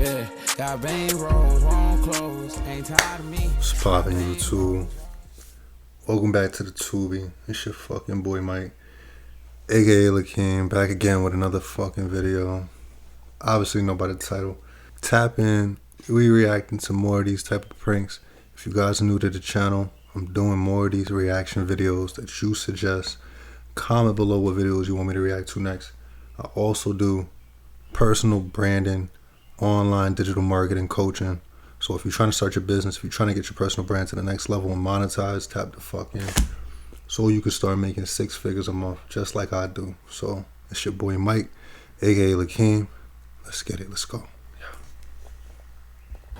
Yeah, got vein rolls, wrong clothes, ain't tired of me. What's poppin', YouTube? Welcome back to the Tubi. It's your fucking boy Mike, aka Leakym, back again with another fucking video. Obviously, know by the title. Tap in. We reacting to more of these type of pranks. If you guys are new to the channel, I'm doing more of these reaction videos that you suggest. Comment below what videos you want me to react to next. I also do personal branding, online digital marketing coaching. So if you're trying to start your business, if you're trying to get your personal brand to the next level and monetize, tap the fuck in. So you can start making 6 figures a month, just like I do. So it's your boy Mike, aka Leakym. Let's get it, let's go.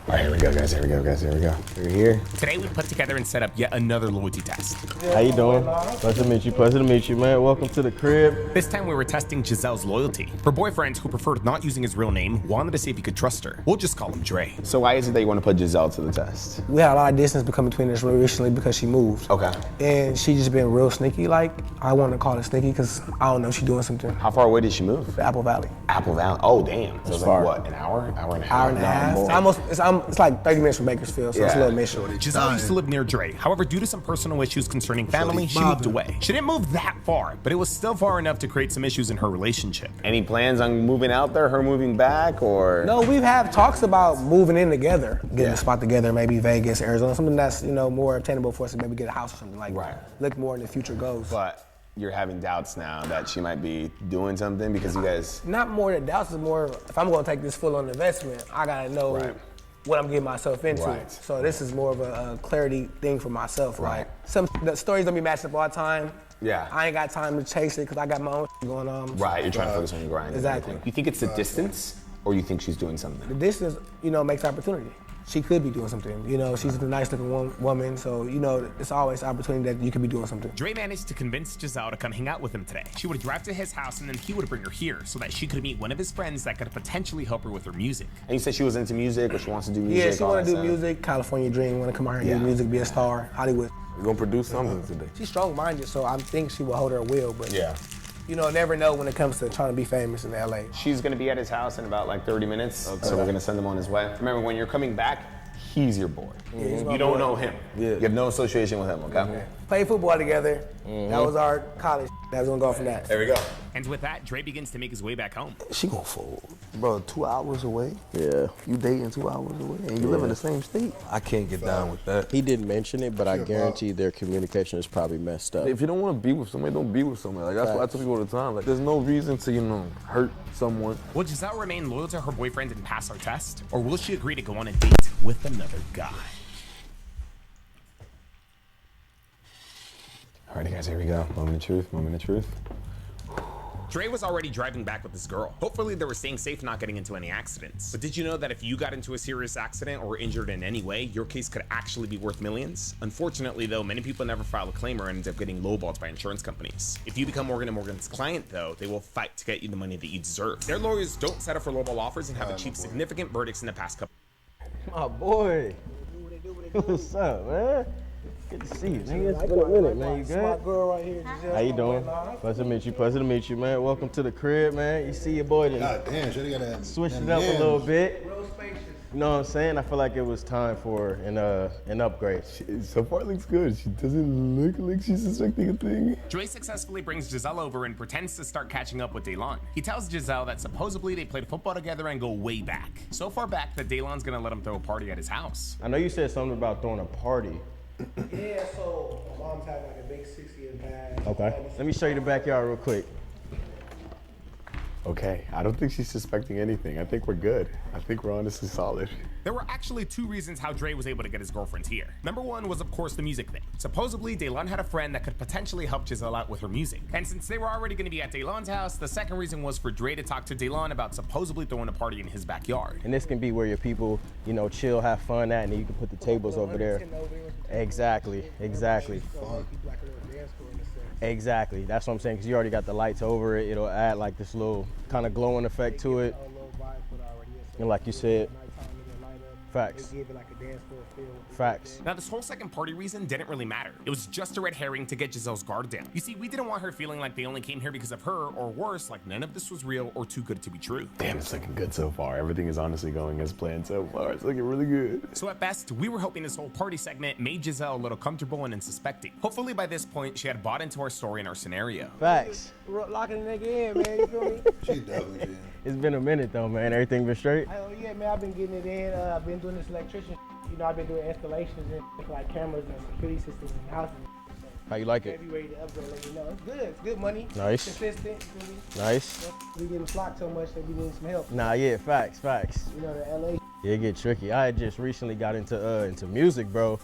All right, here we go, guys. Here we go, guys. Here we go. We're here. Today we put together and set up yet another loyalty test. How you doing? Pleasure to meet you. Pleasure to meet you, man. Welcome to the crib. This time we were testing Giselle's loyalty. Her boyfriend, who preferred not using his real name, wanted to see if he could trust her. We'll just call him Dre. So why is it that you want to put Giselle to the test? We had a lot of distance between us recently because she moved. Okay. And she just been real sneaky. Like, I want to call it sneaky because I don't know, she doing something. How far away did she move? Apple Valley. Apple Valley. Oh, damn. So it's far. like what, an hour? Hour and a half? Hour and a half. It's like 30 minutes from Bakersfield, so it's a little mission. Giselle used to live near Dre. However, due to some personal issues concerning family, she moved away. She didn't move that far, but it was still far enough to create some issues in her relationship. Any plans on moving out there, her moving back, or? No, we've had talks about moving in together, getting a spot together, maybe Vegas, Arizona, something that's, you know, more obtainable for us to maybe get a house or something like that. Look more in the future goals. But you're having doubts now that she might be doing something because you guys? Not more than doubts, it's more, if I'm gonna take this full on investment, I gotta know what I'm getting myself into. So this is more of a clarity thing for myself. Like, the stories don't be matched up all the time. Yeah. I ain't got time to chase it because I got my own going on. Right, you're trying to focus on your grind. Exactly. You think it's the distance, or you think she's doing something? The distance, you know, makes opportunity. She could be doing something. You know, she's a nice looking woman, so, you know, it's always opportunity that you could be doing something. Dre managed to convince Giselle to come hang out with him today. She would drive to his house and then he would bring her here so that she could meet one of his friends that could potentially help her with her music. And you said she was into music, or she wants to do music? Yeah, she want to do music, California dream, want to come out here and do music, be a star, Hollywood. We're gonna produce something today. She's strong-minded, so I think she will hold her will, but you know, never know when it comes to trying to be famous in LA. She's gonna be at his house in about like 30 minutes, so we're gonna send him on his way. Remember, when you're coming back, he's your boy. You don't know him. You have no association with him, okay? Played football together. That was our college. That was gonna go from that. There we go. And with that, Dre begins to make his way back home. She gonna fold. Bro, 2 hours away? Yeah. You dating 2 hours away and you live in the same state? I can't get down with that. He didn't mention it, but I guarantee their communication is probably messed up. If you don't want to be with somebody, don't be with somebody. Like, that's what I tell people all the time. Like, there's no reason to, you know, hurt someone. Will Giselle remain loyal to her boyfriend and pass our test? Or will she agree to go on a date with another guy? Alrighty, guys, here we go. Moment of truth, moment of truth. Dre was already driving back with this girl. Hopefully they were staying safe, not getting into any accidents. But did you know that if you got into a serious accident or were injured in any way, your case could actually be worth millions? Unfortunately though, many people never file a claim or end up getting lowballed by insurance companies. If you become Morgan & Morgan's client though, they will fight to get you the money that you deserve. Their lawyers don't settle for lowball offers and have achieved significant verdicts in the past couple. My boy. What's up, man? Good to see you, nigga. It's been a minute, man. You good? Girl right here, How you doing? Pleasure to meet you. Pleasure to meet you, man. Welcome to the crib, man. You see your boy God damn, should've got that. Switched it up a little bit. You know what I'm saying? I feel like it was time for an upgrade. So far, it looks good. She doesn't look like she's suspecting a thing. Dre successfully brings Giselle over and pretends to start catching up with Daylon. He tells Giselle that supposedly they played football together and go way back. So far back that Daylon's gonna let him throw a party at his house. I know you said something about throwing a party. Yeah, so my mom's having like a big 60th bag. Okay. Let me show you the backyard real quick. Okay, I don't think she's suspecting anything. I think we're good. I think we're honestly solid. There were actually 2 reasons how Dre was able to get his girlfriends here. Number 1 was of course the music thing. Supposedly, Daylon had a friend that could potentially help Giselle out with her music. And since they were already gonna be at Daylon's house, the second reason was for Dre to talk to Daylon about supposedly throwing a party in his backyard. And this can be where your people, you know, chill, have fun at, and then you can put the tables over there. Exactly. Exactly, that's what I'm saying, because you already got the lights over it. It'll add like this little kind of glowing effect to it. And like you said, They Facts. give it like a dance floor feel. Facts. Now, this whole second party reason didn't really matter. It was just a red herring to get Giselle's guard down. You see, we didn't want her feeling like they only came here because of her, or worse, like none of this was real or too good to be true. Damn, it's looking good so far. Everything is honestly going as planned so far. It's looking really good. So at best, we were hoping this whole party segment made Giselle a little comfortable and unsuspecting. Hopefully by this point, she had bought into our story and our scenario. Facts. Locking the nigga in, man. You feel me? She definitely did. It's been a minute though, man. Everything been straight? Hell yeah, man. I've been getting it in. I've been doing this electrician. You know, I've been doing installations and like cameras and security systems in houses. How you like it? Be ready to upgrade, let you know. It's good. It's good money. Nice. Consistent. You feel me? Nice. We getting flocked so much that we need some help. Nah, yeah, facts. You know, the LA. Yeah, it get tricky. I had just recently got into music, bro.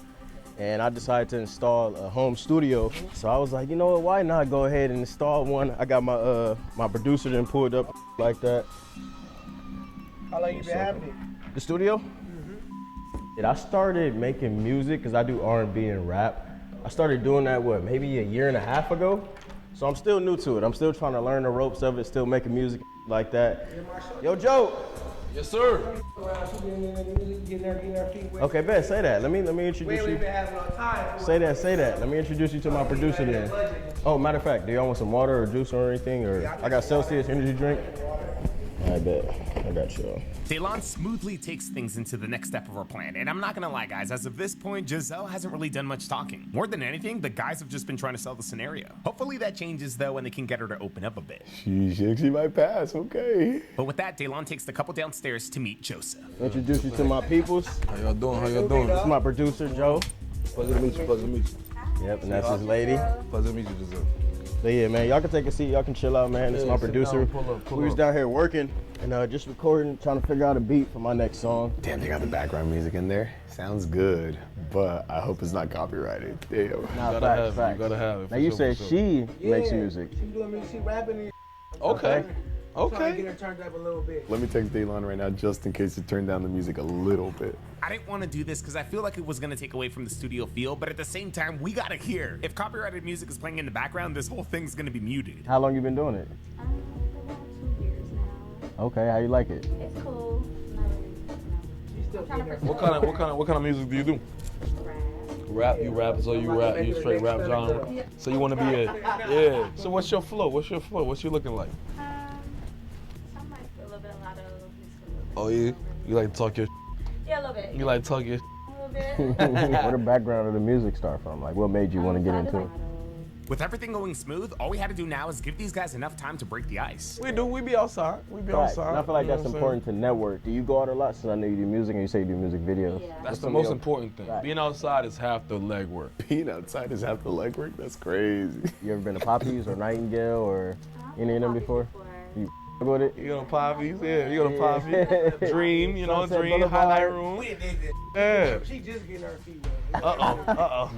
And I decided to install a home studio. So I was like, you know what, why not go ahead and install one? I got my my producer then pulled up like that. How long you been having it? The studio? I started making music because I do R&B and rap. I started doing that, maybe a year and a half ago? So I'm still new to it. I'm still trying to learn the ropes of it, still making music like that. Yo, Joe. Yes, sir. Okay, bet, say that. Let me introduce you. Say that. Let me introduce you to my producer then. Oh, matter of fact, do y'all want some water or juice or anything? Or I got Celsius energy drink. I bet. I got you. Daylon smoothly takes things into the next step of our plan, and I'm not gonna lie, guys, as of this point, Giselle hasn't really done much talking. More than anything, the guys have just been trying to sell the scenario. Hopefully that changes though, and they can get her to open up a bit. She might pass, okay. But with that, Daylon takes the couple downstairs to meet Joseph. Introduce you to my peoples. How y'all doing? This is my producer, Joe. Pleasure to meet you. Yep, and that's his lady. Pleasure to meet you, Giselle. So yeah, man, y'all can take a seat. Y'all can chill out, man. This is my producer. We was down here working and just recording, trying to figure out a beat for my next song. Damn, they got the background music in there. Sounds good, but I hope it's not copyrighted. Damn. Nah, facts. You gotta have it. Now you said she makes music. She doing music, she rapping and Okay. trying to get her turned up a little bit. Let me text Daylon right now just in case you turn down the music a little bit. I didn't want to do this because I feel like it was going to take away from the studio feel, but at the same time, we got to hear. If copyrighted music is playing in the background, this whole thing's going to be muted. How long you been doing it? About 2 years now. Okay, how you like it? It's cool. Not really, I'm trying to pursue What kind of music do you do? rap. You rap, so you rap, you straight rap genre. So you want to be yeah. So what's your flow? What's you looking like? Some might feel a little bit, a lot of Oh yeah, you like to talk your yeah, a little bit. you like to talk your A little bit. Where the background of the music start from? Like, what made you want to get into it? With everything going smooth, all we had to do now is give these guys enough time to break the ice. We be outside. We be Right. outside. And I feel like you know that's what I'm important to network. Do you go out a lot? Since I know you do music and you say you do music videos. Yeah. That's the some of most your- important thing. Right. Being outside is half the legwork. Being outside is half the legwork? That's crazy. You ever been to Poppy's or Nightingale or any of them before? You with it? You go to Poppy's, yeah. You go to Poppy's. Dream, you know, Sunset Dream, Boulevard. highlight room. Yeah. She just getting her feet wet. Uh-oh.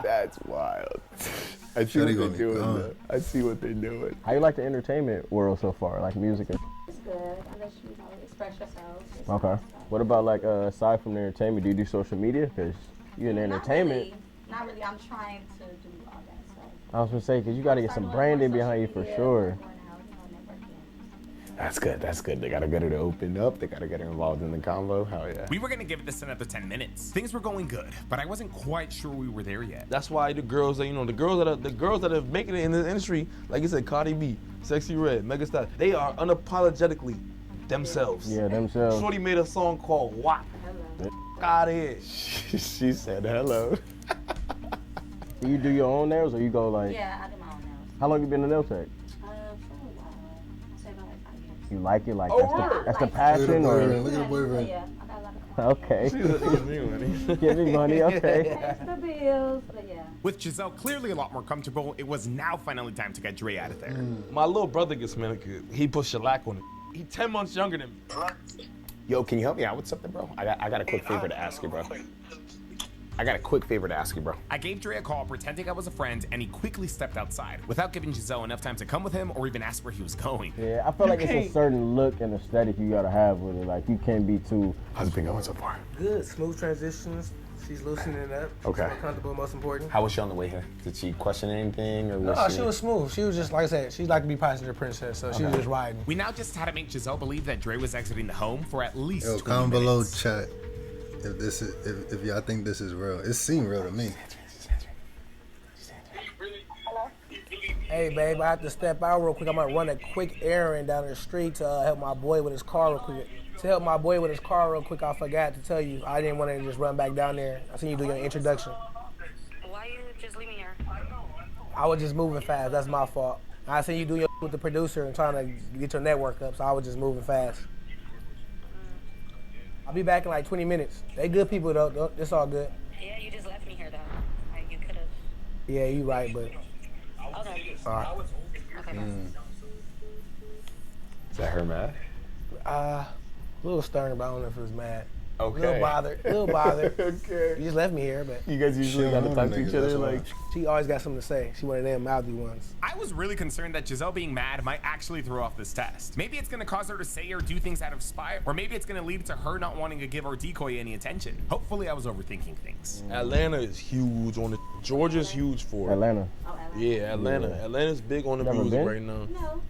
That's wild. I see Shawty what gonna they're be doing. gone. Though. I see what they're doing. How you like the entertainment world so far? Like music? It's good. I let you express yourself. Okay. What about like aside from the entertainment, do you do social media? Because you in entertainment. Not really. I'm trying to do all that stuff. I was gonna say, because you got to get some branding behind you for sure. That's good. That's good. They gotta get her to open up. They gotta get her involved in the convo. Hell yeah. We were going to give this another 10 minutes. Things were going good, but I wasn't quite sure we were there yet. That's why the girls that the girls that are making it in the industry, like you said, Cardi B, Sexy Red, Megastar, they are unapologetically themselves. Yeah, themselves. Shorty made a song called "WAP." Out of here. She said hello. Do you do your own nails or you go like? Yeah, I do my own nails. How long you been a nail tech? For a while. I'd say about like 5 years. You like it? Like Oh, that's the Look at the passion or? boyfriend. Look at the boyfriend. Yeah, I got a lot of clients. Okay. Give me money. Okay. Extra bills, but yeah. With Giselle clearly a lot more comfortable, it was now finally time to get Dre out of there. My little brother gets manicured. He put shellac on it. He 10 months younger than me. Yo, can you help me out with something, bro? I got a quick favor to ask you, bro. I gave Dre a call pretending I was a friend, and he quickly stepped outside without giving Giselle enough time to come with him or even ask where he was going. Yeah, I feel like it's a certain look and aesthetic you gotta have with it. Like you can't be too. How's it been going so far? Good, smooth transitions. She's loosening up. Okay. She's comfortable, most important. How was she on the way here? Did she question anything or was No, she was smooth. She was just, like I said, she's like to be passenger princess, so she was just riding. We now just had to make Giselle believe that Dre was exiting the home for at least Yo, 20 comment below, minutes. chat. if y'all think this is real. It seemed real to me. Hey, babe, I have to step out real quick. I'm gonna run a quick errand down the street to help my boy with his car real quick. I forgot to tell you. I didn't want to just run back down there. I seen you do your introduction. Why you just leave me here? I was just moving fast. That's my fault. I seen you do your with the producer and trying to get your network up, so I was just moving fast. I'll be back in like 20 minutes. They good people though. It's all good. Yeah, you just left me here though. Like you could have. Yeah, you right, but Okay. all right. Okay. Is that her mad? A little stern, but I don't know if it was mad. Okay. A little bothered. Okay. You just left me here, but You guys usually Shit, gotta I know talk them to each niggas, other that's why. like. she always got something to say. She one of them mouthy ones. I was really concerned that Giselle being mad might actually throw off this test. Maybe it's gonna cause her to say or do things out of spite, or maybe it's gonna lead to her not wanting to give our decoy any attention. Hopefully I was overthinking things. Atlanta is huge on it. Georgia's huge for it. Atlanta, Oh, Ella. Yeah, Atlanta. Atlanta's big on the Never music been? right now. No.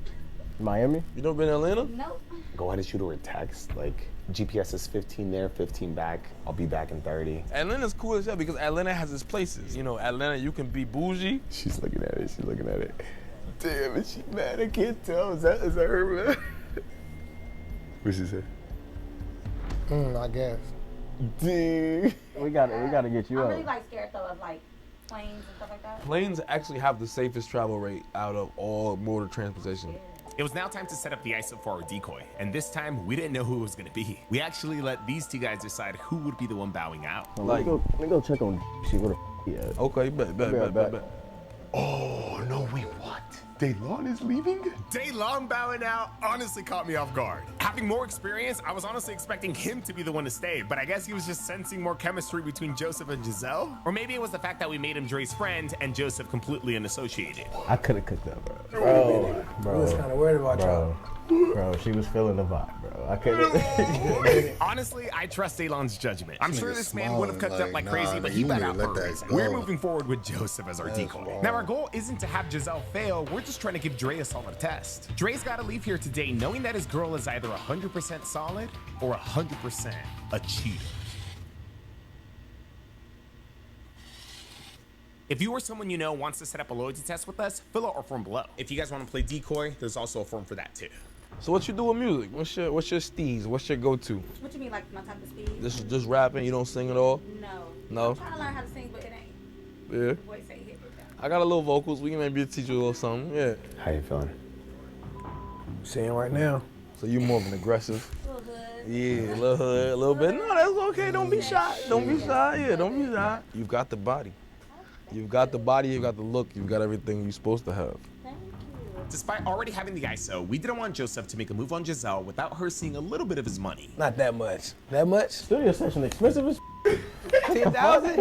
Miami. You never been to Atlanta? Nope. Go ahead and shoot her a text. Like, GPS is 15 there, 15 back. I'll be back in 30. Atlanta's cool as hell because Atlanta has its places. You know, Atlanta, you can be bougie. She's looking at it. Damn, is she mad? I can't tell. Is that her, man? What's she say? I guess. Dang. We gotta get you I'm up. really like scared though of like planes and stuff like that. Planes actually have the safest travel rate out of all mode of transportation. It was now time to set up the ISO for our decoy, and this time we didn't know who it was gonna be. We actually let these two guys decide who would be the one bowing out. Let me go check on see where the he at. Okay, bet. Oh, no, wait, what? Daylon is leaving? Daylon bowing out honestly caught me off guard. Having more experience, I was honestly expecting him to be the one to stay, but I guess he was just sensing more chemistry between Joseph and Giselle. Or maybe it was the fact that we made him Dre's friend and Joseph completely unassociated. I could have cooked that, bro. I was kind of worried about y'all. Bro, she was feeling the vibe, bro. I couldn't. Honestly, I trust Daylon's judgment. I'm sure nigga this man would have cooked up smiling like like, crazy, nah, but nigga, he you got need out to let for a that reason. go. We're moving forward with Joseph as our decoy. wrong. Now, our goal isn't to have Giselle fail. We're just trying to give Dre a solid test. Dre's got to leave here today knowing that his girl is either 100% solid or 100% a cheater. If you or someone you know wants to set up a loyalty test with us, fill out our form below. If you guys want to play decoy, there's also a form for that too. So what you do with music? What's your steez? What's your go-to? What you mean like my type of speed? This is just rapping, you don't sing at all? No. No? I'm trying to learn how to sing, but it ain't. Yeah. The voice ain't hit with that. I got a little vocals. We can maybe teach you a little something. Yeah. How you feeling? Seeing right now. So you more of an aggressive. Little hood. Yeah, a little hood, a little bit. No, that's okay. Don't be shy. Don't be shy. Yeah, don't be shy. You've got the body. You've got the body. You've got the look. You've got everything you're supposed to have. Thank you. Despite already having the ISO, we didn't want Joseph to make a move on Giselle without her seeing a little bit of his money. Not that much. That much? Studio session expensive as 10,000?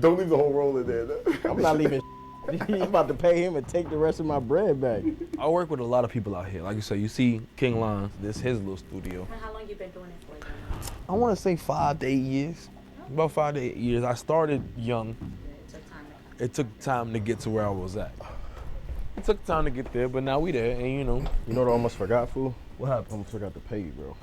Don't leave the whole roll in there, though. I'm not leaving. I'm about to pay him and take the rest of my bread back. I work with a lot of people out here. Like you said, you see King Lon. This is his little studio. And how long you been doing it for? I want to say 5 to 8 years. About 5 to 8 years. I started young. It took time to It took time to get to where I was at. It took time to get there, but now we there, and You know what I almost forgot, fool? What happened? I almost forgot to pay you, bro.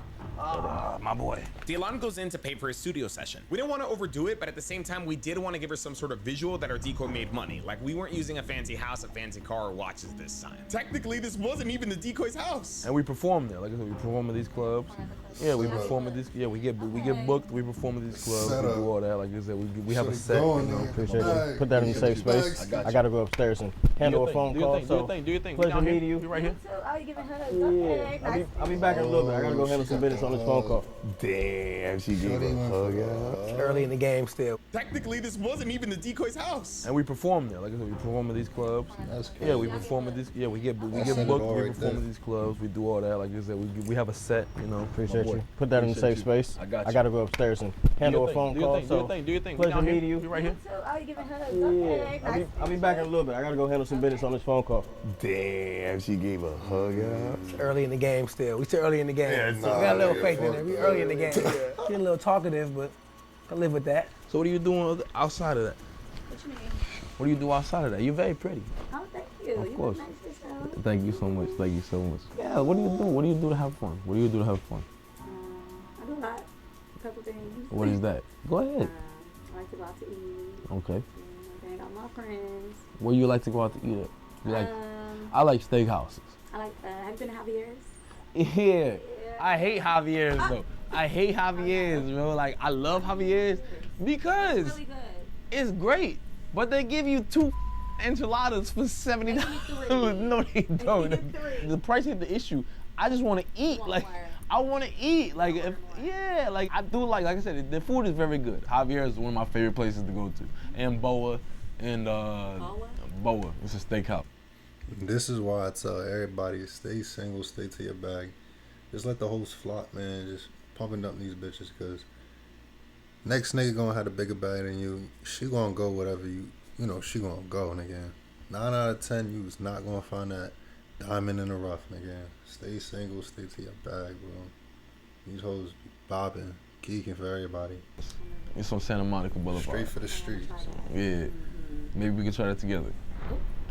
my boy. Delon goes in to pay for his studio session. We didn't want to overdo it, but at the same time, we did want to give her some sort of visual that our decoy made money. Like we weren't using a fancy house, a fancy car, or watches this time. Technically, this wasn't even the decoy's house. And we perform there. Like I said, we perform at these clubs. Yeah, we perform at these. Yeah, we get booked. We perform at these clubs. Set we up. do all that. Like I said, we have a Should've set. gone You know. there. Appreciate Bye. you. Put that in a safe space. I gotta go upstairs and handle a phone call. Do your thing. Do your thing. We Pleasure down here. meeting you. We right here. So, oh, you giving hugs? Yeah, Okay, I'll nice. be back in a little bit. I gotta go handle some business on this phone call. Damn, she gave a hug out. Early in the game still. Technically, this wasn't even the decoy's house. And we perform there. Like I said, we perform at these clubs. That's Yeah, we perform at these. Yeah, we get That's it booked. all We right perform there. at these clubs. We do all that. Like I said, we have a set. You know. Appreciate My boy. you. Put that in a Appreciate safe you. space. I got you. I gotta go upstairs and handle a phone Do your call. thing. Do your thing. Do your thing. We pleasure down here. meeting you. We right here. So, oh, you giving hugs? Yeah, Okay, nice. I'll be back in a little bit. I gotta go handle some business on this phone call. Damn, she gave a hug out. Early in the game still. We still early in the game. Yeah, we got a little yeah, faith in fuck it. We that. early in the game. She a little talkative, but I live with that. So what are you doing outside of that? What you mean? What do you do outside of that? You're very pretty. Oh, thank you. Of You course. look nice yourself. Thank you so much. Thank you so much. Yeah. What do you do? What do you do to have fun? What do you do to have fun? I do a lot. A couple things. What is that? Go ahead. I like to go out to eat. Okay. Hang out with my friends. Where you like to go out to eat at? You like? Um, I like steakhouses. I like. Have you been to Javier's? Yeah. I hate Javier's though. I hate Javier's, bro. Like I love Javier's because It's really good. it's great, but they give you 2 enchiladas for $70. No, they don't. The price ain't the issue. I just want to eat. want Like more. I want to eat. Like if, yeah, like I do. Like I said, the food is very good. Javier's is one of my favorite places to go to, and Boa, and Boa. It's a steakhouse. This is why I tell everybody, stay single, stay to your bag. Just let the host flop, man. Just pumping up these bitches, because next nigga gonna have a bigger bag than you. She gonna go whatever you know, she gonna go, nigga. 9 out of 10, you is not gonna find that diamond in the rough, nigga. Stay single, stay to your bag, bro. These hoes be bobbing, geeking for everybody. It's on Santa Monica Boulevard. Straight for the streets. Yeah. Maybe we can try that together.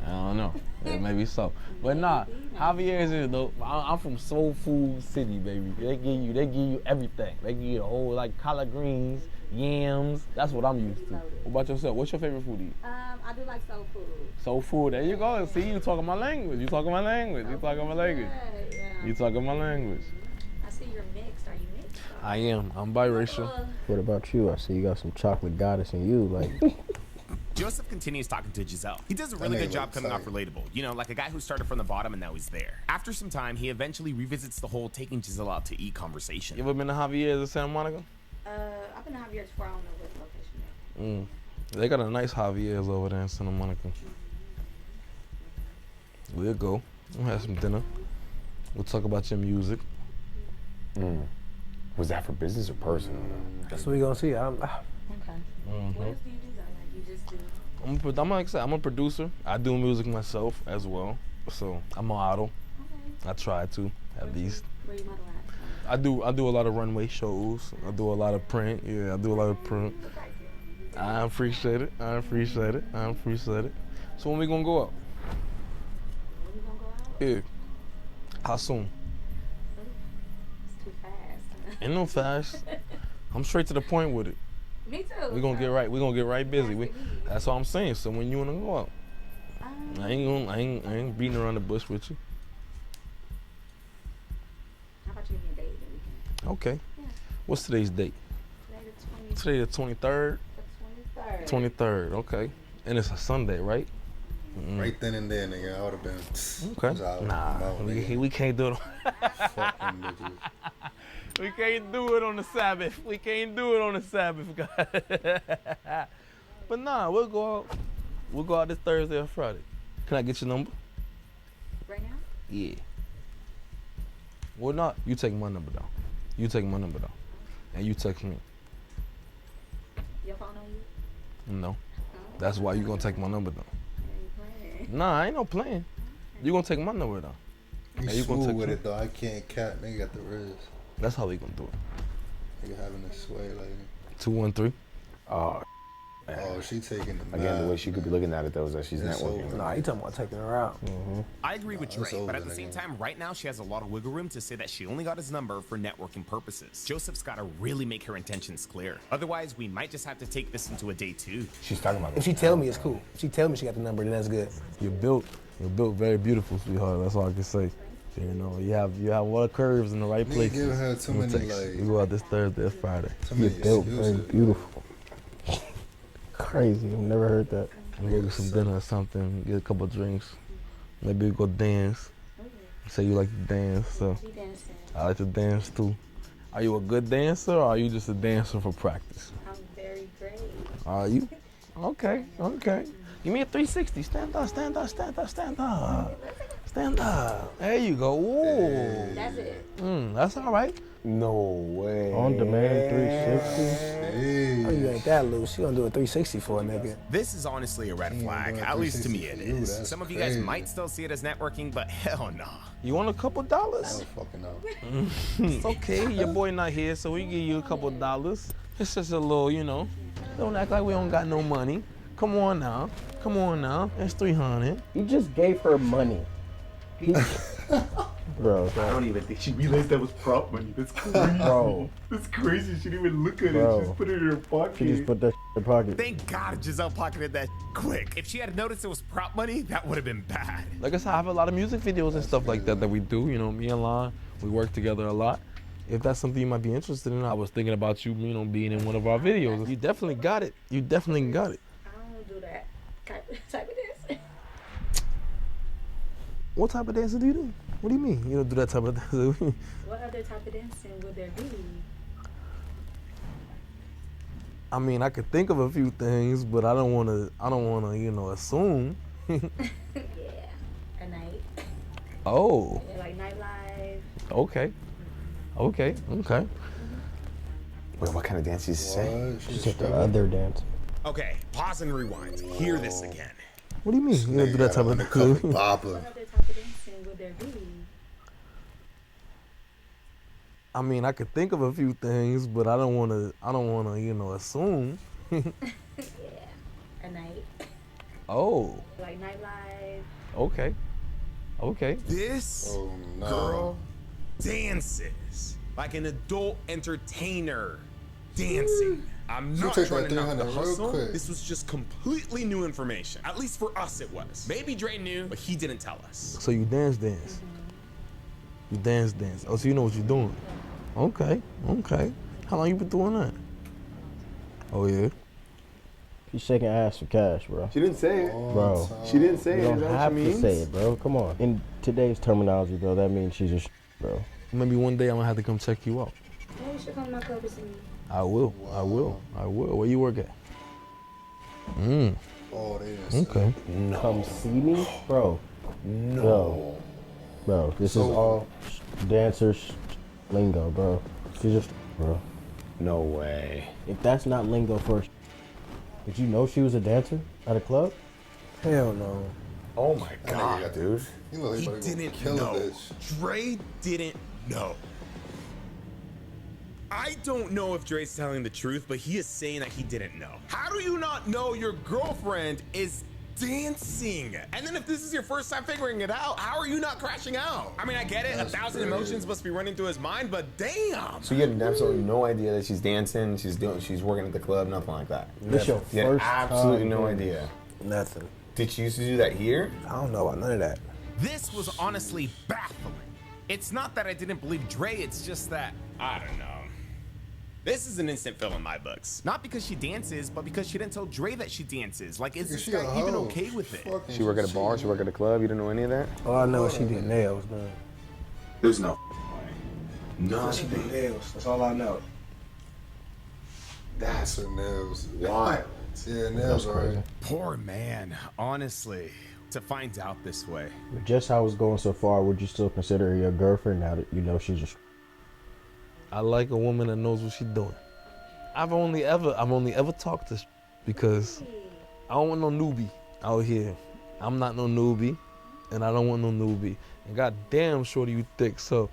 I don't know. Yeah, maybe so. But nah, Javier's is though. I'm from Soul Food City, baby. They give you everything. They give you a whole like collard greens, yams. That's what I'm used to. What about yourself? What's your favorite food to eat? I do like soul food. Soul food. There you go. See, you talking my language. You talking my language. You talking my language. Yeah. You talking my language. I see you're mixed. Are you mixed? I am. I'm biracial. What about you? I see you got some chocolate goddess in you. Like, Joseph continues talking to Giselle. He does a really That good nigga job looks coming off tight. relatable. You know, like a guy who started from the bottom and now he's there. After some time, he eventually revisits the whole taking Giselle out to eat conversation. You ever been to Javier's in Santa Monica? I've been to Javier's for I don't know what location they're They got a nice Javier's over there in Santa Monica. We'll go. We'll have some dinner. We'll talk about your music. Was that for business or personal? That's what we gonna see. Okay. What else do you do though? Like you just do. Like I said, I'm a producer. I do music myself as well. So I'm a model. Okay. I try to, at least. Where you model at? I do a lot of runway shows. I do a lot of print. Yeah, I do a lot of print. I appreciate it. I appreciate it. I appreciate it. So when we gonna go out? When you gonna go out? Yeah. How soon? It's too fast. Ain't no fast. I'm straight to the point with it. Me too. We gonna get right. We gonna get right busy. That's all I'm saying. So when you wanna go out, I ain't beating around the bush with you. How about you give me a date that we can? Okay. Yeah. What's today's date? Today the 20th. Today the 23rd. The 23rd. 23rd. Okay. And it's a Sunday, right? Right then and there, nigga, I would have been. Okay. was out, Nah, out, nigga. we can't do it. Fuck them bitches. We can't do it on the Sabbath. We can't do it on the Sabbath, guys. But nah, we'll go out. We'll go out this Thursday or Friday. Can I get your number? Right now? Yeah. Well, not. You take my number down. You take my number down. And you text me. Your phone on you? No. That's why you gonna take my number down. Yeah, you playing. Nah, I ain't no playing. You gonna take my number down. You Hey, you gonna smooth take with two? it though. I can't cap. Nigga got the wrist. That's how we gonna do it. Nigga having this sway like. 213. Oh, Oh, she taking the again, the way mad, she could be man. looking at it though is that she's It's networking. over. Nah, he talking about taking her out. I agree with it's Dre, but over at the same nigga. time, right now she has a lot of wiggle room to say that she only got his number for networking purposes. Joseph's got to really make her intentions clear. Otherwise, we might just have to take this into a day two. She's talking about If she tell me it's cool. If she tell me she got the number, then that's good. You're built very beautiful, sweetheart. That's all I can say. You know, you have a lot of curves in the right Nigga place. giving her too many like. We go out this Thursday or Friday. Too you're many built very excuses. beautiful. Crazy. I've never heard that. We go get some dinner or something, get a couple of drinks. Maybe we go dance. Say you like to dance, so She dancing. I like to dance too. Are you a good dancer or are you just a dancer for practice? I'm very great. Are you? Okay. Give me a 360. Stand up, stand up, stand up, stand up. Stand up. There you go. Ooh. That's it. That's all right. No way. On demand 360. Oh, you ain't that loose. She gonna do a 360 for a nigga. This is honestly a red flag, doing at least to me it 360 for you, is. that's Some of you guys crazy. might still see it as networking, but hell no. You want a couple I dollars? don't fucking know. It's okay. Your boy not here, so we give you a couple dollars. It's just a little, you know. Don't act like we don't got no money. Come on now. Come on now. It's 300. He just gave her money. Bro, I don't even think she realized that was prop money. That's crazy. Bro. That's crazy. She didn't even look at Bro. it. She just put it in her pocket. she just put that in her pocket. Thank God Giselle pocketed that quick. If she had noticed it was prop money, that would have been bad. Like I said, I have a lot of music videos and stuff like that we do. You know, me and Lon, we work together a lot. If that's something you might be interested in, I was thinking about you, you know, being in one of our videos. You definitely got it. You definitely got it. I don't do that type of dance. What type of dancing do you do? What do you mean? You don't do that type of dancing? What other type of dancing would there be? I mean, I could think of a few things, but I don't wanna, you know, assume. Yeah, at night. Oh, Yeah, like nightlife. okay. Okay. Wait, what kind of dance did she say? Just the other dance. Okay, pause and rewind. Hear this again. What do you mean? You don't do that type of undercover dancing? Papa. What other type of dancing would there be? I mean, I could think of a few things, but I don't wanna, you know, assume. Yeah, at night. Oh, Like nightlife. okay. This Oh no. girl dances like an adult entertainer dancing. I'm not take trying that to knock the 300 real hustle. quick. This was just completely new information. At least for us it was. Maybe Dre knew, but he didn't tell us. So you dance. You dance. Oh, so you know what you're doing. Okay. How long you been doing that? Oh yeah. She's shaking ass for cash, bro. She didn't say it. Bro, She didn't say you it. don't Is that what have she to means? say it, bro. Come on. In today's terminology, bro, that means she's a bro. Maybe one day I'm gonna have to come check you out. Yeah, you should come to my club and see me. I will. Where you work at? Oh, they didn't Okay. Come see me, bro. No. Bro, this is all dancers lingo, bro. She's just bro. No way. If that's not lingo for did you know she was a dancer at a club? Hell no. Oh my nigga god, got dude. You know, He they didn't kill know. a bitch. Dre didn't know. I don't know if Dre's telling the truth, but he is saying that he didn't know. How do you not know your girlfriend is dancing? And then if this is your first time figuring it out, how are you not crashing out? I mean, I get it. That's 1,000 crazy. emotions must be running through his mind, but damn. So you had absolutely no idea that she's dancing, she's working at the club, nothing like that. This your You had first absolutely time no doing idea. Nothing. Did she used to do that here? I don't know about none of that. This was honestly baffling. It's not that I didn't believe Dre, it's just that, I don't know. This is an instant fill in my books. Not because she dances, but because she didn't tell Dre that she dances. Like, is this She guy a even hoe. okay with it? Fucking She work at a bar, she work at a club, you didn't know any of that? All I know is she did nails, man. There's no way. No. She did nails. That's all I know. That's Her nails. wild. Yeah, nails are right. Poor man, honestly, to find out this way. Just how it's going so far, would you still consider her your girlfriend now that you know she's just I like a woman that knows what she's doing. I've only ever talked to because I don't want no newbie out here. I'm not no newbie, and I don't want no newbie. And goddamn, shorty, you thick. So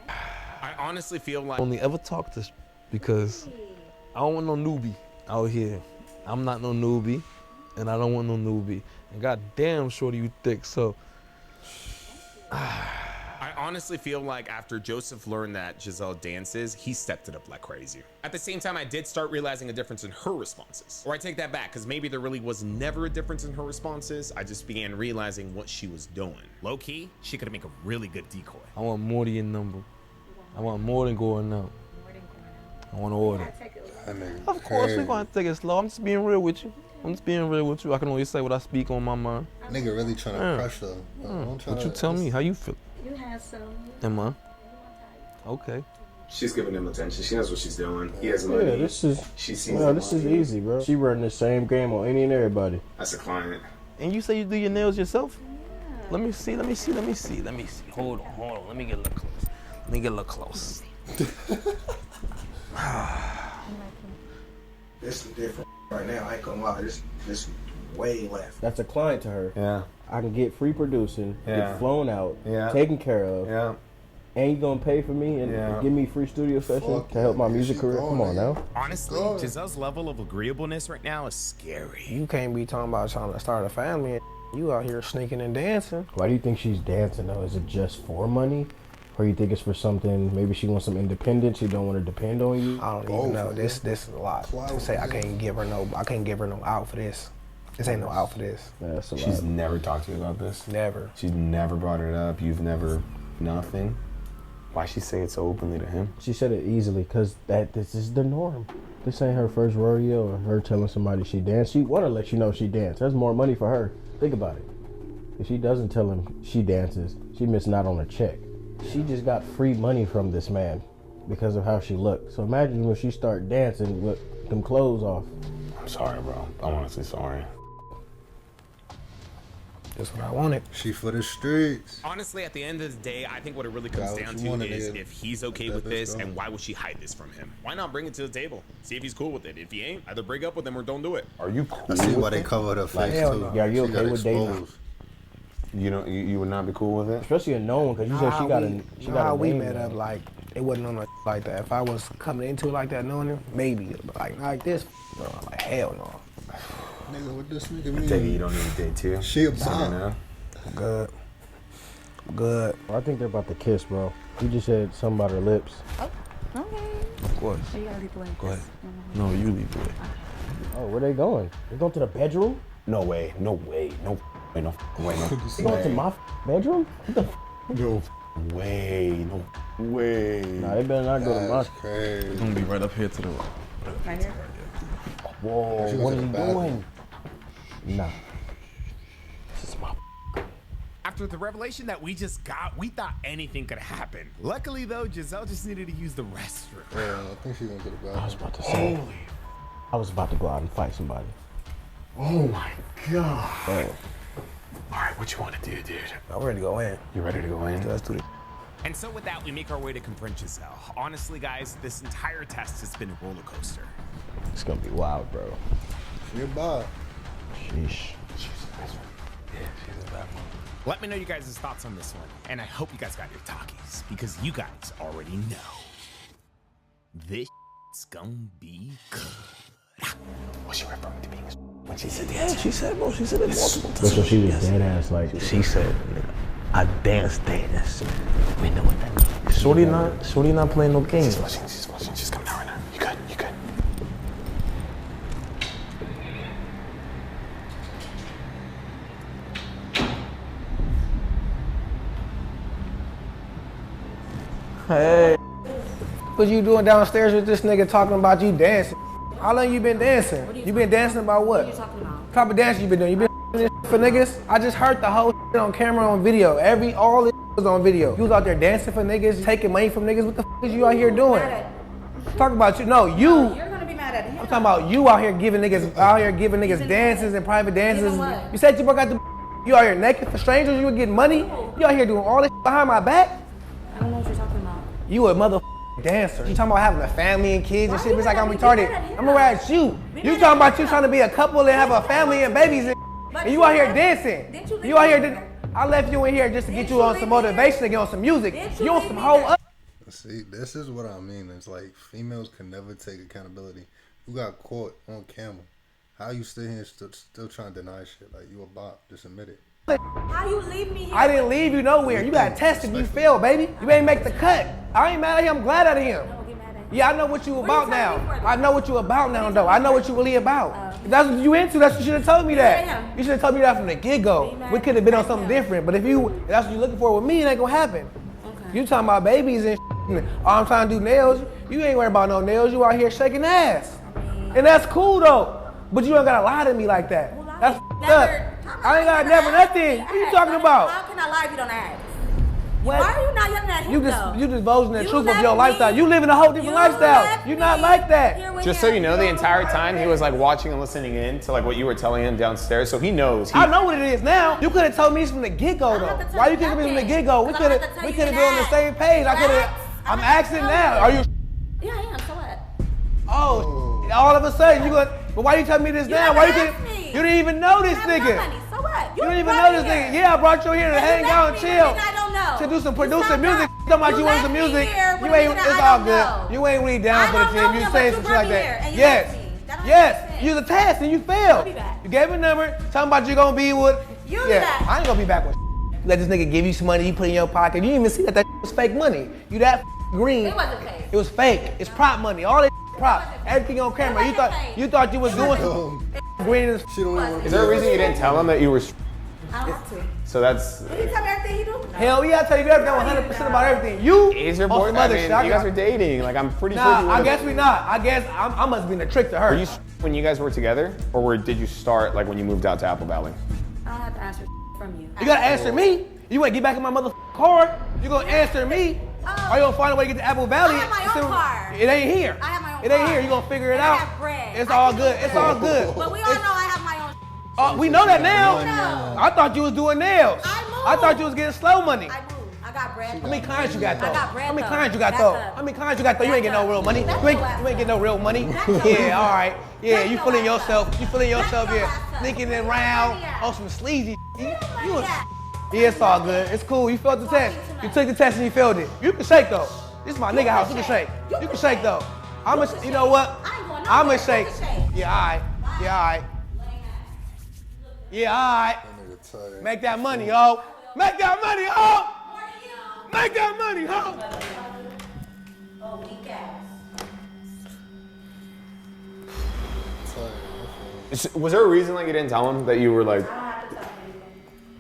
I honestly feel like I only ever talked to because I don't want no newbie out here. I'm not no newbie, and I don't want no newbie. And goddamn, shorty, you thick. So I honestly feel like after Joseph learned that Giselle dances, he stepped it up like crazy. At the same time, I did start realizing a difference in her responses. Or I take that back, because maybe there really was never a difference in her responses. I just began realizing what she was doing. Low key, she could make a really good decoy. I want more than your number. I want more than going out. I want to order. That nigga Of course, we're crazy. going to take it slow. I'm just being real with you. I can always say what I speak on my mind. Nigga really trying to crush though. Don't try But you to- tell me, how you feel? You have some. Am I? Okay. She's giving him attention. She knows what she's doing. He has yeah, this is She sees no, this is easy, bro. She running the same game on any and everybody. That's a client. And you say you do your nails yourself? Let me see. Hold on. Let me get a little close. This is different right now. I ain't gonna lie. This way left. That's a client to her. Yeah. I can get free producing, Yeah. get flown out, Yeah. taken care of, Yeah. and you gonna pay for me and Yeah. give me free studio session Fuck to help yeah, my man. music She career. going, Come on nigga. now. Honestly, Go. Giselle's level of agreeableness right now is scary. You can't be talking about trying to start a family. You out here sneaking and dancing. Why do you think she's dancing though? Is it just for money? Or you think it's for something, maybe she wants some independence, she don't want to depend on you? I don't even know. This is a lot to say. I can't give her no out for this. This ain't no out for this. That's a lot. She's never talked to you about this? Never. She's never brought it up? You've never, nothing? Why'd she say it so openly to him? She said it easily because this is the norm. This ain't her first rodeo or her telling somebody she danced. She want to let you know she danced. That's more money for her. Think about it. If she doesn't tell him she dances, she missing out on a check. She just got free money from this man because of how she looked. So imagine when she start dancing with them clothes off. I'm sorry, bro. I'm honestly sorry. That's what I wanted. She for the streets. Honestly, at the end of the day, I think what it really comes down to is if he's okay with this, and why would she hide this from him? Why not bring it to the table? See if he's cool with it. If he ain't, either break up with him or don't do it. Are you cool? I see why with they it? covered her face hell too. no. Yeah, are you She okay got with dating? exposed. You know, you would not be cool with it? Especially a known, because you said she got a we name met now. up like it wasn't on a like that. If I was coming into it like that, knowing him, maybe. But like this, bro, like hell no. Nigga, what this nigga mean? Take it you don't need to date too. She a So, you bomb. know? Good. Good. I think they're about to kiss, bro. You just said something about her lips. Oh, okay. What? So you gotta lead the way. Go ahead. No, you lead the way. Oh, where they going? They going to the bedroom? No way, no way, no way, no way, no They going to my bedroom? What the no way, no way. Nah, they better not go to my. That's crazy. It's gonna be right up here to the Right here. Whoa, She what goes is to he the bathroom. doing? Nah. This is my. After the revelation that we just got, we thought anything could happen. Luckily, though, Giselle just needed to use the restroom. Yeah, I think she went to the I was bathroom. about to say. I was about to go out and fight somebody. Oh my God. Oh. All right, what you want to do, dude? I'm ready to go in. You ready to go in? Let's do this. And so with that, we make our way to confront Giselle. Honestly, guys, this entire test has been a roller coaster. It's gonna be wild, bro. She a bop. Sheesh. Let me know you guys' thoughts on this one. And I hope you guys got your talkies, because you guys already know. This gonna be good. Was she referring to being when she said Yeah, she said, bro, she said it multiple But times. so she was dead ass like. She said, I dance. We know what that means. Shorty not playing no games. She's flushing. She's coming out right now. You good? You good? Hey. What you doing downstairs with this nigga talking about you dancing? How long you been dancing? You been dancing about what? What are you talking about? What type of dance you been doing? You been this for niggas? I just heard the whole on camera on video. All this was on video. You was out there dancing for niggas, taking money from niggas. What the is you out here doing? Mad at- Talk about you. No, you. You're gonna be mad at him. I'm talking about you out here giving niggas dances and private dances. Give 'em what? You said you broke out the. You out here naked for strangers. You were getting money. You out here doing all this behind my back. I don't know what you're talking about. You a mother dancer. You talking about having a family and kids and Why shit. you It's like I'm mad at me? retarded. Be mad at him. I'm gonna at you. You talking about you trying to be a couple and have a family and babies and you out here dancing. Didn't you leave You out here. me there? I left you in here just to get Didn't you you on leave some me there? motivation to get on some music. Didn't you You on leave some me whole there? up. See, this is what I mean. It's like females can never take accountability. You got caught on camera. How you still here still trying to deny shit? Like you a bop. Just admit it. How you leave me here? I didn't leave you nowhere. You got tested. You failed, baby. You ain't make the cut. I ain't mad at him. I'm glad at him. Don't get mad at him. Yeah, I know what you What about you now. telling me for? I know what you about now, though. I know what you really about. If that's what you into, that's what you should have told me that. Yeah. You should have told me that from the get-go. Be mad We could have been on at something him. different. But if that's what you're looking for with me, it ain't gonna happen. Okay. You talking about babies and shit. Oh, I'm trying to do nails. You ain't worried about no nails. You out here shaking ass. And that's cool, though. But you don't gotta lie to me like that. Well, That's never- up. I ain't got never nothing. What you talking about? How can I lie if you don't ask? What? Why are you not yelling at him, though? You divulging the You truth of left your me. lifestyle. You living a whole different You lifestyle. left You're not me like that. here with Just so him. you know, the don't entire worry. time he was like watching and listening in to like what you were telling him downstairs, so he knows. I know what it is now. You could have told me from the get-go I don't though. have to tell Why you you couldn't be from the nothing. get-go? We 'Cause I could don't have have to tell we you could have been on the that. same page. I could have. Relax. I'm I don't have to asking tell now. you. Are you? Yeah, I am. So what? Oh, all of a sudden you gonna. But why you telling me this You now? never Why you asked couldn't? me. You didn't even know this I have no nigga. money. So what? You didn't even brought know me this here. nigga. Yeah, I brought you here to But you hang left out and me chill. with nigga I don't know. To do some You produce some stopped music. up. Talking about you want left some me music. here You with ain't. nigga It's I all don't good. know. You ain't really down I for the don't team. know You him, say but some you shit like brought me here, that. and you Yes. left me. That don't Yes. make sense. You was a test and you failed. I'll be back. You gave a number. Talking about you gonna be with You do Yeah, that. I ain't gonna be back with let this nigga give you some money, you put it in your pocket. You didn't even see that was fake money. You that green. It wasn't fake. It was fake. It's prop money. All that prop. Everything on camera. You thought you was doing some green as She don't even Is there a reason you didn't tell him that you were? I don't have to. So that's. Did he tell me everything he do? hell yeah, I tell you everything 100% about everything. You Is your on boy? some I other mean, shit. I you guys got- are dating. Like I'm pretty sure. Nah, You I would've- guess we not. I guess I must have been a trick to her. Were you when you guys were together, or did you start like when you moved out to Apple Valley? I don't have to answer from you. You gotta answer me. You wanna get back in my motherfucking car? You gonna answer me? Or you gonna find a way to get to Apple Valley? I have my own car. It ain't here. I have my own It ain't car. here. You gonna figure it And I out? have bread. It's I all can good. do It's all it. good. But we all know I have my own. We know that now. No. I thought you was doing nails. I moved. I thought you was getting slow money. I moved. I got bread. How many clients you got though? I got bread, How many though. clients you got Back though? up. How many clients you got though? You ain't getting no real money. Back You ain't up. getting no real money. Back up. Yeah, all right. Yeah, Back you up. feeling yourself. You feeling yourself Back here, up. sneaking Where around you at? on some sleazy. You Where was- you at? Yeah, it's all good. It's cool. You felt the test. You took the test and you failed it. You can shake though. This is my nigga house. You can shake. You can shake though. You know what? I ain't going I'ma nowhere. shake. You can shake. Yeah, all right. Yeah, all right. Yeah, all right. nigga tired. Make that money, ho. Make that money, ho. Make that money, ho. Oh, weak ass. Was there a reason like you didn't tell him that you were like? I don't have to tell him anything.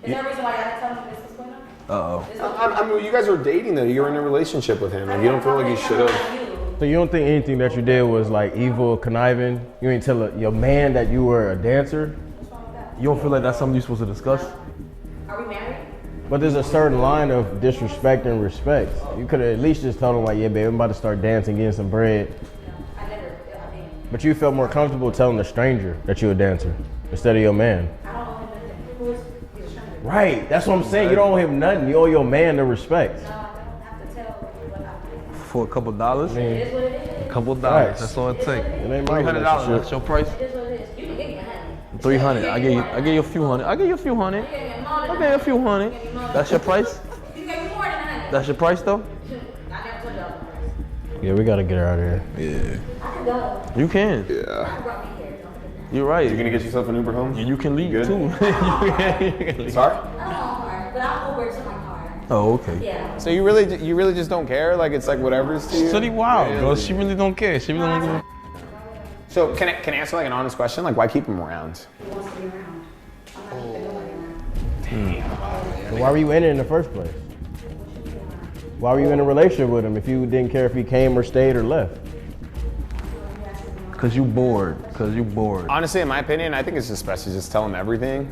Is there a reason why I gotta tell him this is going on? I mean, you guys were dating though. You were in a relationship with him. Like you don't feel like you should have. So you don't think anything that you did was like evil, conniving? You ain't tell your man that you were a dancer? You don't feel like that's something you're supposed to discuss? Are we married? But there's a certain line of disrespect and respect. You could have at least just told him like, yeah, babe, I'm about to start dancing, getting some bread. I never. I mean, But you felt more comfortable telling a stranger that you're a dancer instead of your man. I don't owe him nothing. Who is he's a stranger? Right, that's what I'm saying. You don't owe him nothing. You owe your man the respect. No, I don't have to tell what I do. For a couple dollars? It is what it is. A couple dollars. Facts. That's all it takes. It ain't my $300. relationship. That's your price? It is what it is. You can give me 100. 300. I give you a few hundred. I give you a few hundred. I give you a few hundred. That's your price? You gave me more than 100. That's your price though? I never told y'all the price. Yeah, we gotta get her out of here. Yeah. I can go. You can. Yeah. I brought me here. You're right. You're gonna get yourself an Uber home. And you can leave Good. too. You can leave. Sorry. I don't own a car, but I'll Uber to my car. Oh, okay. Yeah. So you really just don't care? Like it's like whatever's to you. Pretty wild, bro. She really don't care. She really don't give a. So can I answer like an honest question? Like why keep him around? He wants to be around. I'm not keeping nobody around. So why were you in it in the first place? Why were you in a relationship with him if you didn't care if he came or stayed or left? Cause you bored. Cause you bored. Honestly, in my opinion, I think it's just best to just tell him everything.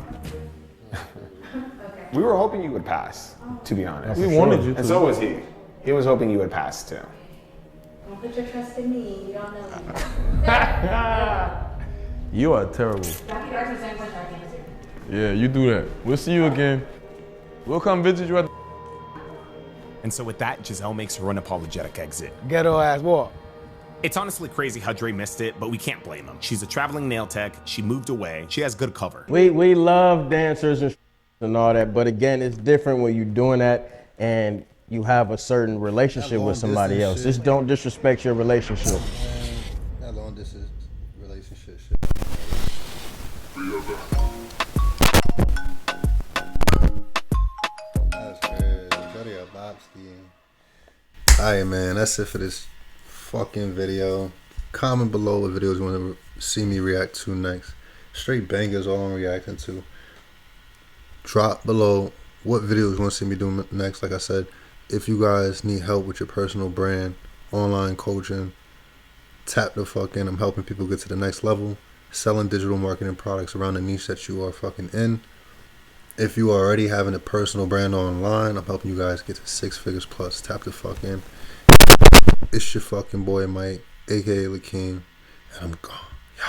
We were hoping you would pass, to be honest. We wanted you to. And so was he. He was hoping you would pass too. Don't put your trust in me. You don't know me. You are terrible. I keep asking the same question I can't answer. Yeah, you do that. We'll see you again. We'll come visit you at. And so with that, Giselle makes her unapologetic exit. Ghetto ass boy. It's honestly crazy how Dre missed it, but we can't blame him. She's a traveling nail tech. She moved away. She has good cover. We love dancers and all that, but again, it's different when you're doing that and you have a certain relationship with somebody long-distance else. shit. Just don't disrespect your relationship. That long distance relationship shit. That's crazy. Shorty a Bobski. Alright, man, that's it for this fucking video. Comment below what videos you want to see me react to next. Straight bangers, all I'm reacting to. Drop below what videos you want to see me do next. Like I said, if you guys need help with your personal brand, online coaching, tap the fuck in. I'm helping people get to the next level, selling digital marketing products around the niche that you are fucking in. If you are already having a personal brand online, I'm helping you guys get to 6 figures plus. Tap the fuck in. It's your fucking boy Mike, aka Leakym, and I'm gone. Yo.